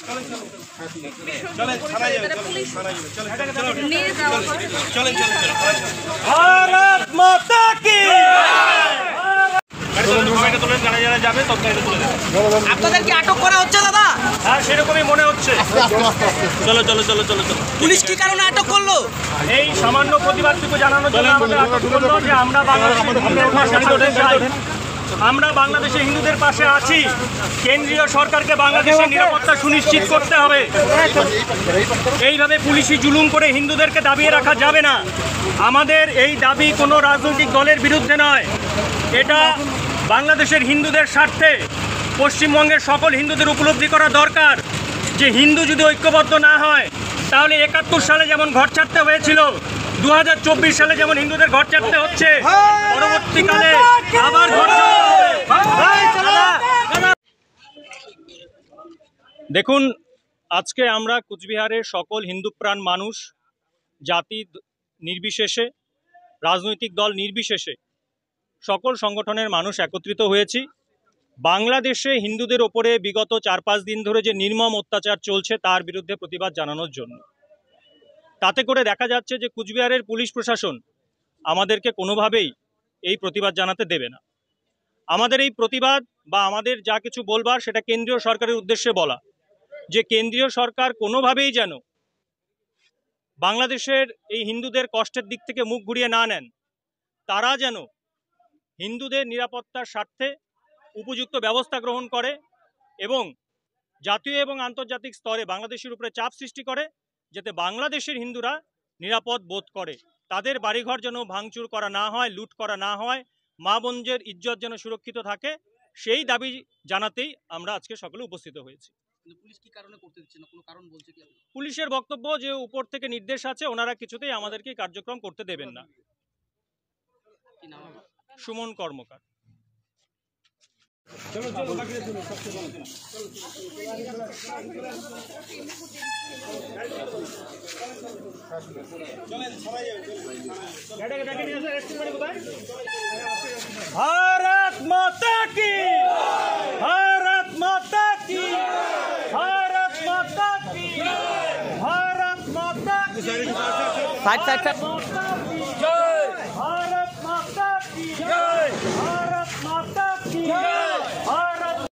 भारत माता की আপনাদেরকে আটক করা হচ্ছে দাদা? হ্যাঁ সেরকমই মনে হচ্ছে। চলো চলো চলো চলো চলো। পুলিশ কি কারণে আটক করলো? এই সামান্য প্রতিবাদটুকু জানানোর জন্য আমাদের আটক করলো যে আমরা বাংলাদেশের হিন্দুদের পাশে আছি। কেন্দ্রীয় সরকারকে বাংলাদেশের নিরাপত্তা সুনিশ্চিত করতে হবে। এইভাবে পুলিশি জুলুম করে হিন্দুদেরকে দাবিয়ে রাখা যাবে না। আমাদের এই দাবি কোনো রাজনৈতিক দলের বিরুদ্ধে নয়, এটা বাংলাদেশের হিন্দুদের স্বার্থে। পশ্চিমবঙ্গের সকল হিন্দুদের উপলব্ধি করা দরকার যে হিন্দু যদি ঐক্যবদ্ধ না হয় তাহলে ৭১ সালে যেমন ঘর ছাড়তে হয়েছিল, ২০২৪ সালে যেমন হিন্দুদের ঘর ছাড়তে হচ্ছে, পরবর্তীকালে আবার ঘর দেখুন, আজকে আমরা কুচবিহারের সকল হিন্দুপ্রাণ মানুষ, জাতি নির্বিশেষে, রাজনৈতিক দল নির্বিশেষে সকল সংগঠনের মানুষ একত্রিত হয়েছি। বাংলাদেশে হিন্দুদের ওপরে বিগত ৪-৫ দিন ধরে যে নির্মম অত্যাচার চলছে তার বিরুদ্ধে প্রতিবাদ জানানোর জন্য। তাতে করে দেখা যাচ্ছে যে কুচবিহারের পুলিশ প্রশাসন আমাদেরকে কোনোভাবেই এই প্রতিবাদ জানাতে দেবে না। আমাদের এই প্রতিবাদ বা আমাদের যা কিছু বলবার সেটা কেন্দ্রীয় সরকারের উদ্দেশ্যে বলা, যে কেন্দ্রীয় সরকার কোনোভাবেই যেন বাংলাদেশের এই হিন্দুদের কষ্টের দিক থেকে মুখ ঘুরিয়ে না নেন। তারা যেন হিন্দুদের নিরাপত্তার স্বার্থে উপযুক্ত ব্যবস্থা গ্রহণ করে এবং জাতীয় এবং আন্তর্জাতিক স্তরে বাংলাদেশের উপরে চাপ সৃষ্টি করে, যাতে বাংলাদেশের হিন্দুরা নিরাপদ বোধ করে, তাদের বাড়িঘর যেন ভাঙচুর করা না হয়, লুট করা না হয়, মা বোনদের ইজ্জত যেন সুরক্ষিত থাকে, সেই দাবি জানাতেই আমরা আজকে সকলে উপস্থিত হয়েছি। পুলিশ কি কারণে করতে দিচ্ছে না, কোনো কারণ বলছে কি? পুলিশের বক্তব্য যে উপর থেকে নির্দেশ আছে, ওনারা কিছুতেই আমাদেরকে কার্যক্রম করতে দেবেন না। সুমন কর্মকার। भारत माता की, भारत माता की, भारत माता की, भारत माता की,